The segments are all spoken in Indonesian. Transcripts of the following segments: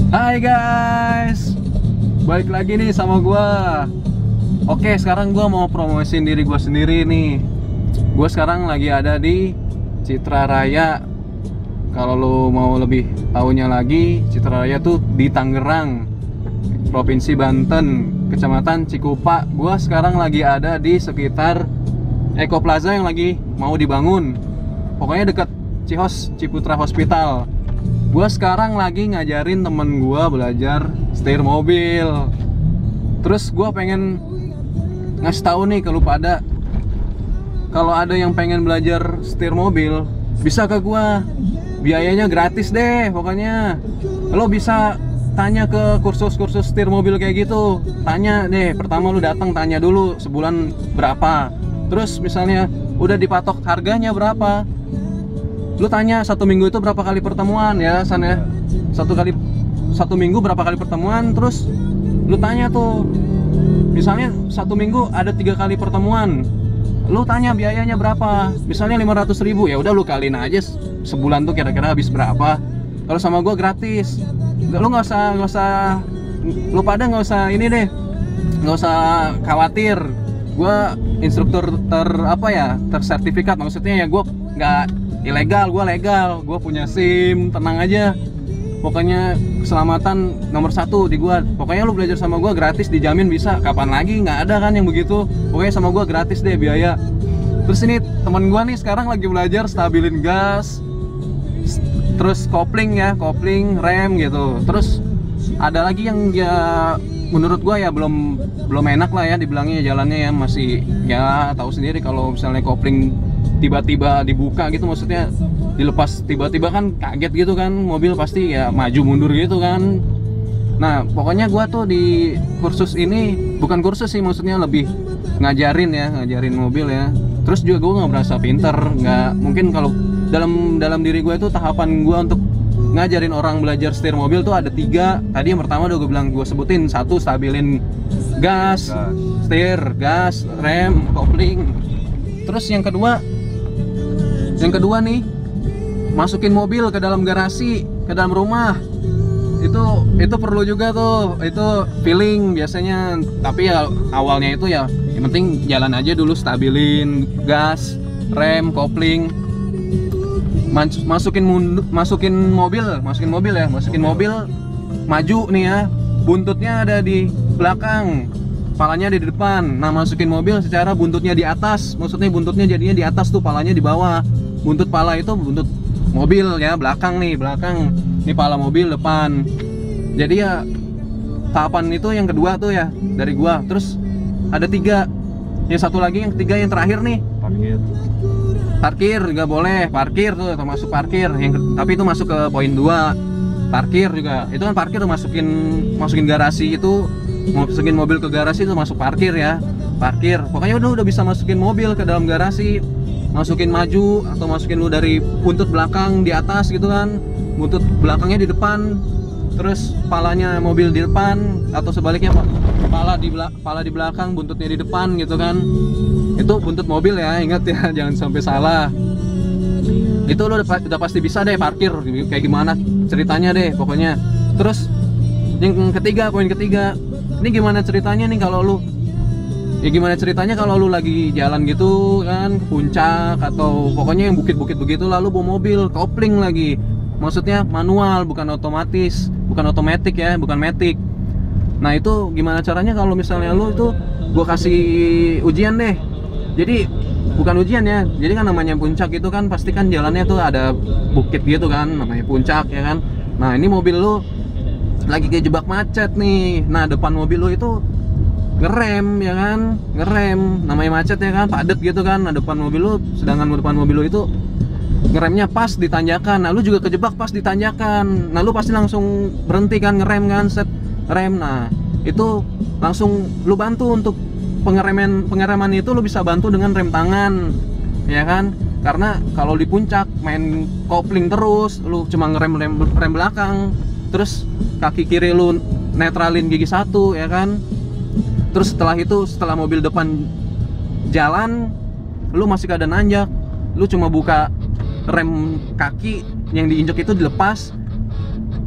Hai guys, balik lagi nih sama gua. Oke, sekarang gua mau promosiin diri gua sendiri nih. Gua sekarang lagi ada di Citra Raya. Kalau lo mau lebih tahunya lagi, Citra Raya tuh di Tangerang, Provinsi Banten, Kecamatan Cikupa. Gua sekarang lagi ada di sekitar Eko Plaza yang lagi mau dibangun. Pokoknya dekat Cihos, Ciputra Hospital. Gua sekarang lagi ngajarin temen gua belajar setir mobil. Terus gua pengen ngasih tahu nih ke lu pada, kalau ada yang pengen belajar setir mobil, bisa ke gua. Biayanya gratis deh pokoknya. Lo bisa tanya ke kursus-kursus setir mobil kayak gitu. Tanya deh, pertama lu datang tanya dulu sebulan berapa. Terus misalnya udah dipatok harganya berapa, lu tanya satu minggu itu berapa kali pertemuan ya San ya. Satu minggu berapa kali pertemuan. Terus lu tanya tuh, misalnya satu minggu ada 3 kali pertemuan, lu tanya biayanya berapa. Misalnya 500.000, ya udah lu kaliin aja sebulan tuh kira-kira habis berapa. Kalau sama gua gratis. Lu nggak usah lu pada nggak usah ini deh, nggak usah khawatir. Gua instruktur tersertifikat, maksudnya ya gua nggak ilegal, gue legal, gue punya SIM, tenang aja. Pokoknya keselamatan nomor 1 di gue. Pokoknya lu belajar sama gue gratis, dijamin bisa. Kapan lagi, nggak ada kan yang begitu. Pokoknya sama gue gratis deh biaya. Terus ini temen gue nih sekarang lagi belajar stabilin gas, terus kopling, rem gitu. Terus ada lagi yang ya menurut gue ya belum enak lah ya dibilangnya, jalannya ya masih, ya tahu sendiri kalau misalnya kopling tiba-tiba dibuka gitu, maksudnya dilepas tiba-tiba kan kaget gitu kan, mobil pasti ya maju mundur gitu kan. Nah pokoknya gua tuh di kursus ini, bukan kursus sih, maksudnya lebih ngajarin mobil ya. Terus juga gua nggak merasa pinter, nggak mungkin. Kalau dalam diri gua itu tahapan gua untuk ngajarin orang belajar setir mobil tuh ada 3. Tadi yang pertama udah gua sebutin. 1, stabilin gas, setir, gas, rem, kopling. Terus yang kedua nih, masukin mobil ke dalam garasi, ke dalam rumah. Itu perlu juga tuh, itu feeling biasanya. Tapi ya awalnya itu ya yang penting jalan aja dulu, stabilin gas, rem, kopling. Masukin mobil maju nih ya, buntutnya ada di belakang, palanya di depan. Nah masukin mobil secara buntutnya di atas, maksudnya buntutnya jadinya di atas tuh, palanya di bawah. Buntut pala itu buntut mobil ya, belakang nih pala mobil, depan. Jadi ya tahapan itu yang kedua tuh ya dari gua. Terus ada 3, yang satu lagi, yang ketiga, yang terakhir nih, parkir juga boleh. Parkir tuh termasuk parkir tapi itu masuk ke poin 2. Parkir juga, itu kan parkir tuh masukin garasi itu, masukin mobil ke garasi itu masuk parkir ya. Parkir pokoknya udah bisa masukin mobil ke dalam garasi, masukin maju atau masukin lu dari buntut belakang di atas gitu kan, buntut belakangnya di depan, terus palanya mobil di depan, atau sebaliknya pala di belakang, buntutnya di depan gitu kan. Itu buntut mobil ya, ingat ya, jangan sampai salah. Itu lo udah pasti bisa deh parkir, kayak gimana ceritanya deh pokoknya. Terus yang ketiga, poin ketiga, ini gimana ceritanya nih kalau lu, ya gimana ceritanya kalau lu lagi jalan gitu kan, ke puncak atau pokoknya yang bukit-bukit begitu, lalu bawa mobil kopling lagi, maksudnya manual, bukan otomatis ya, bukan matic. Nah itu gimana caranya kalau misalnya lu itu, gua kasih ujian deh. Jadi bukan ujian ya, jadi kan namanya puncak itu kan pasti kan jalannya tuh ada bukit gitu kan, namanya puncak ya kan. Nah ini mobil lu lagi kejebak macet nih. Nah depan mobil lu itu ngerem ya kan, namanya macet ya kan, padet gitu kan. Nah depan mobil lu, sedangkan depan mobil lu itu ngeremnya pas di tanjakan. Nah lu juga kejebak pas di tanjakan. Nah lu pasti langsung berhenti kan, ngerem kan, set rem. Nah itu langsung lu bantu untuk pengereman itu, lu bisa bantu dengan rem tangan ya kan. Karena kalau di puncak main kopling terus, lu cuma rem belakang, terus kaki kiri lu netralin gigi 1 ya kan. Terus setelah mobil depan jalan, lu masih keadaan nanjak, lu cuma buka rem kaki yang diinjek itu dilepas,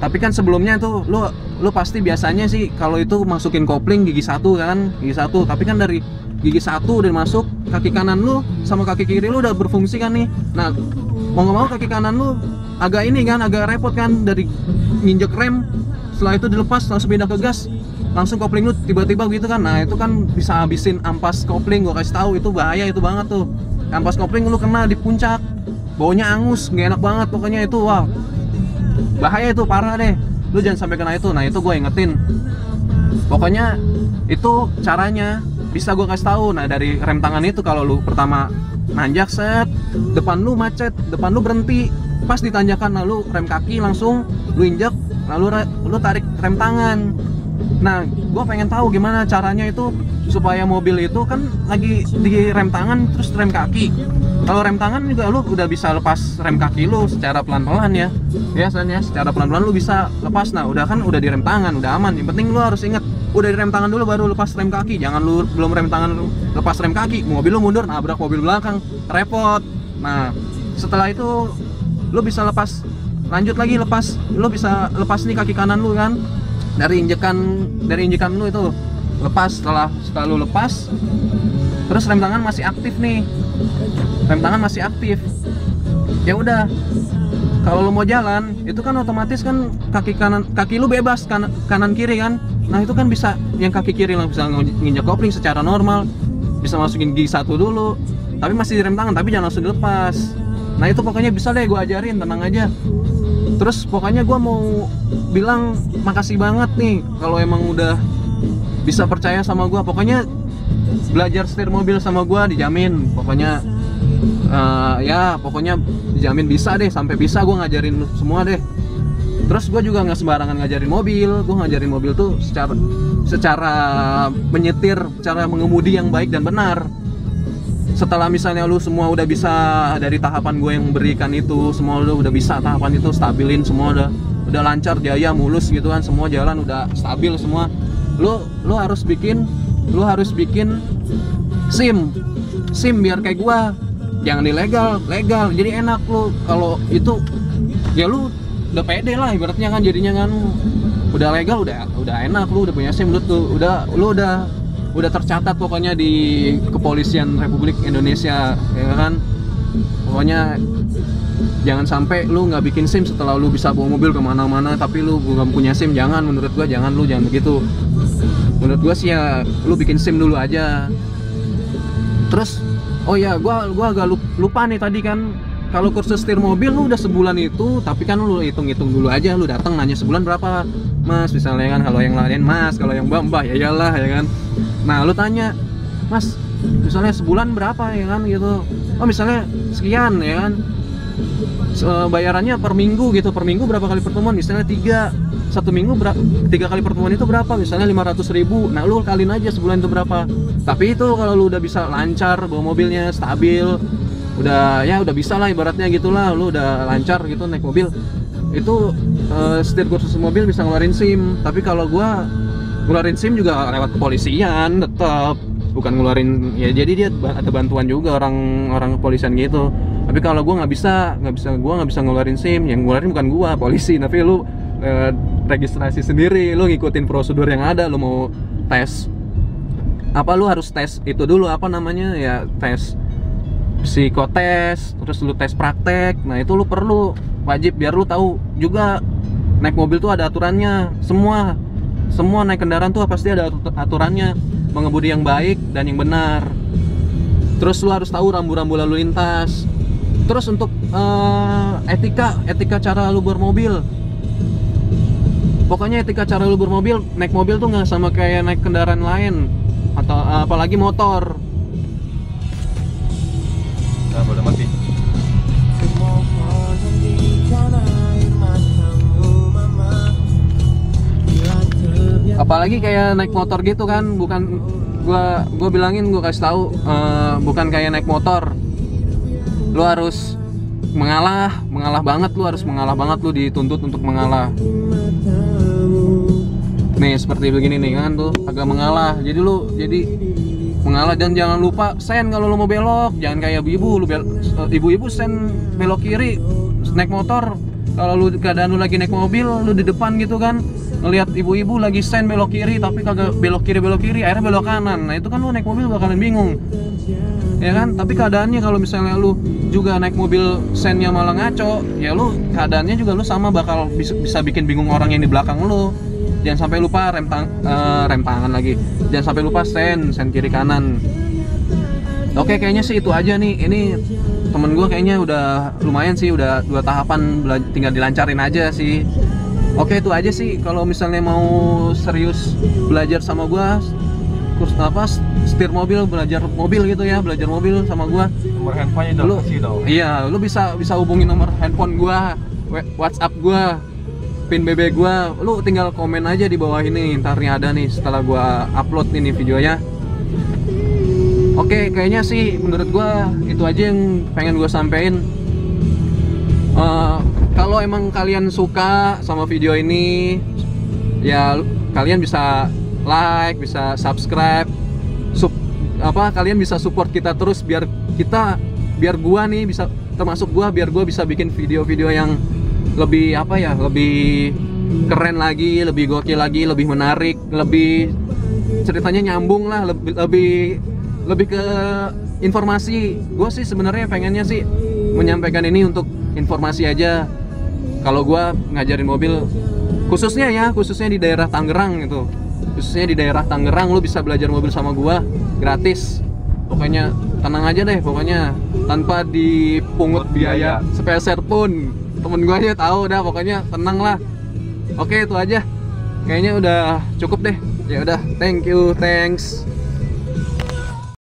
Tapi kan sebelumnya tuh lu pasti biasanya sih kalau itu masukin kopling gigi satu kan, gigi satu. Tapi kan dari gigi satu udah masuk, kaki kanan lu sama kaki kiri lu udah berfungsi kan nih. Nah, mau nggak mau kaki kanan lu agak ini kan, agak repot kan, dari nginjek rem, setelah itu dilepas langsung pindah ke gas, langsung kopling lu tiba-tiba gitu kan. Nah itu kan bisa habisin ampas kopling, gua kasih tahu, itu bahaya itu banget tuh. Ampas kopling lu kena di puncak, baunya angus, nggak enak banget pokoknya itu. Wah, bahaya itu, parah deh, lu jangan sampai kena itu. Nah itu gue ingetin, pokoknya itu caranya bisa gue kasih tahu. Nah dari rem tangan itu, kalau lu pertama nanjak set, depan lu macet, depan lu berhenti pas ditanjakan, lalu rem kaki langsung lu injek, lalu lu tarik rem tangan. Nah gue pengen tahu gimana caranya itu supaya mobil itu kan lagi di rem tangan terus rem kaki. Kalau rem tangan juga lu udah bisa lepas rem kaki lu secara pelan-pelan ya. Biasanya secara pelan-pelan lu bisa lepas. Nah, udah di rem tangan, udah aman. Yang penting lu harus ingat, udah di rem tangan dulu baru lepas rem kaki. Jangan lu belum rem tangan lu lepas rem kaki, mobil lu mundur nabrak mobil belakang, repot. Nah, setelah itu lu bisa lepas, lanjut lagi lepas. Lu bisa lepas nih kaki kanan lu kan. Dari injekan lu itu lepas. Setelah lu lepas, terus rem tangan masih aktif nih. Rem tangan masih aktif. Ya udah, kalau lu mau jalan itu kan otomatis kan kaki lu bebas kanan kiri kan. Nah itu kan bisa, yang kaki kiri lah bisa nginjak kopling secara normal, bisa masukin gigi satu dulu, tapi masih di rem tangan, tapi jangan langsung dilepas. Nah itu pokoknya bisa deh gue ajarin, tenang aja. Terus pokoknya gue mau bilang makasih banget nih kalau emang udah bisa percaya sama gue. Pokoknya belajar setir mobil sama gue dijamin, pokoknya ya pokoknya dijamin bisa deh, sampai bisa gue ngajarin lu semua deh. Terus gue juga nggak sembarangan ngajarin mobil, gue ngajarin mobil tuh secara menyetir, cara mengemudi yang baik dan benar. Setelah misalnya lu semua udah bisa dari tahapan gue yang berikan itu, semua lu udah bisa tahapan itu, stabilin semua udah lancar, jaya, mulus gitu kan, semua jalan udah stabil semua. Lu harus bikin SIM biar kayak gua, jangan ilegal, legal. Jadi enak lu kalau itu, ya lu udah pede lah ibaratnya kan, jadinya kan udah legal, udah enak, lu udah punya SIM, lu udah tercatat pokoknya di Kepolisian Republik Indonesia ya kan. Pokoknya jangan sampai lu nggak bikin SIM setelah lu bisa bawa mobil kemana-mana tapi lu belum punya SIM. Jangan, menurut gua jangan begitu. Menurut gua sih ya lu bikin SIM dulu aja. Terus oh ya, gua agak lupa nih tadi kan, kalau kursus setir mobil lu udah sebulan itu, tapi kan lu hitung-hitung dulu aja, lu datang nanya sebulan berapa mas, misalnya kan. Kalau yang lain mas, kalau yang mbak ya iyalah ya kan. Nah lu tanya, mas misalnya sebulan berapa ya kan gitu. Oh misalnya sekian ya kan, bayarannya per minggu gitu, per minggu berapa kali pertemuan, misalnya 3, satu minggu 3 kali pertemuan itu berapa, misalnya 500.000. Nah lu kaliin aja sebulan itu berapa. Tapi itu kalau lu udah bisa lancar bawa mobilnya, stabil, udah bisa lah ibaratnya gitulah, lu udah lancar gitu naik mobil itu, setir kursus mobil bisa ngeluarin SIM. Tapi kalau gua ngeluarin SIM juga lewat kepolisian tetap, bukan ngeluarin ya, jadi dia ada bantuan juga orang kepolisian gitu. Tapi kalau gua nggak bisa ngeluarin SIM, yang ngeluarin bukan gua, polisi. Tapi lu registrasi sendiri, lu ngikutin prosedur yang ada. Lu mau tes apa, lu harus tes itu dulu, apa namanya ya, tes psikotes, terus lu tes praktek. Nah itu lu perlu wajib, biar lu tahu juga naik mobil tuh ada aturannya. Semua naik kendaraan tuh pasti ada aturannya, mengemudi yang baik dan yang benar. Terus lu harus tahu rambu-rambu lalu lintas. Terus untuk etika cara lu bermobil, pokoknya etika cara lu bermobil, naik mobil tuh nggak sama kayak naik kendaraan lain, atau apalagi motor. Nah, udah mati. Apalagi kayak naik motor gitu kan, bukan gua bilangin, gua kasih tahu, bukan kayak naik motor. Lu harus mengalah banget, lu dituntut untuk mengalah. Nih seperti begini nih kan tuh, agak mengalah. Jadi mengalah, dan jangan lupa sen kalau lu mau belok. Jangan kayak ibu-ibu sen belok kiri naik motor, kalau lu keadaan lu lagi naik mobil, lu di depan gitu kan, ngelihat ibu-ibu lagi sen belok kiri tapi kagak belok kiri, akhirnya belok kanan. Nah itu kan lu naik mobil bakalan bingung, ya kan? Tapi keadaannya kalau misalnya lu juga naik mobil sennya malah ngaco, ya lu keadaannya juga lu sama bakal bisa bikin bingung orang yang di belakang lu. Jangan sampai lupa rem tangan lagi. Jangan sampai lupa sen kiri kanan. Oke, kayaknya sih itu aja nih. Ini temen gue kayaknya udah lumayan sih, udah 2 tahapan, tinggal dilancarin aja sih. Oke, itu aja sih. Kalau misalnya mau serius belajar sama gue, kurs apa, setir mobil, belajar mobil gitu ya, belajar mobil sama gue. Nomor handphonenya udah kasih dong. Iya, lu bisa hubungin nomor handphone gue, WhatsApp gue, pin BB gue. Lu tinggal komen aja di bawah ini, ntar nih ada nih setelah gue upload ini videonya. Oke, kayaknya sih menurut gua itu aja yang pengen gua sampein. Kalau emang kalian suka sama video ini, ya kalian bisa like, bisa subscribe, kalian bisa support kita terus biar gua nih bisa, termasuk gua, biar gua bisa bikin video-video yang lebih lebih keren lagi, lebih gokil lagi, lebih menarik, lebih ceritanya nyambung lah, lebih ke informasi. Gue sih sebenarnya pengennya sih menyampaikan ini untuk informasi aja. Kalau gue ngajarin mobil, khususnya di daerah Tangerang gitu, khususnya di daerah Tangerang, lu bisa belajar mobil sama gue gratis. Pokoknya tenang aja deh, pokoknya tanpa dipungut biaya sepeser pun. Temen gue aja tahu dah, pokoknya tenang lah. Oke, itu aja. Kayaknya udah cukup deh. Ya udah, thanks.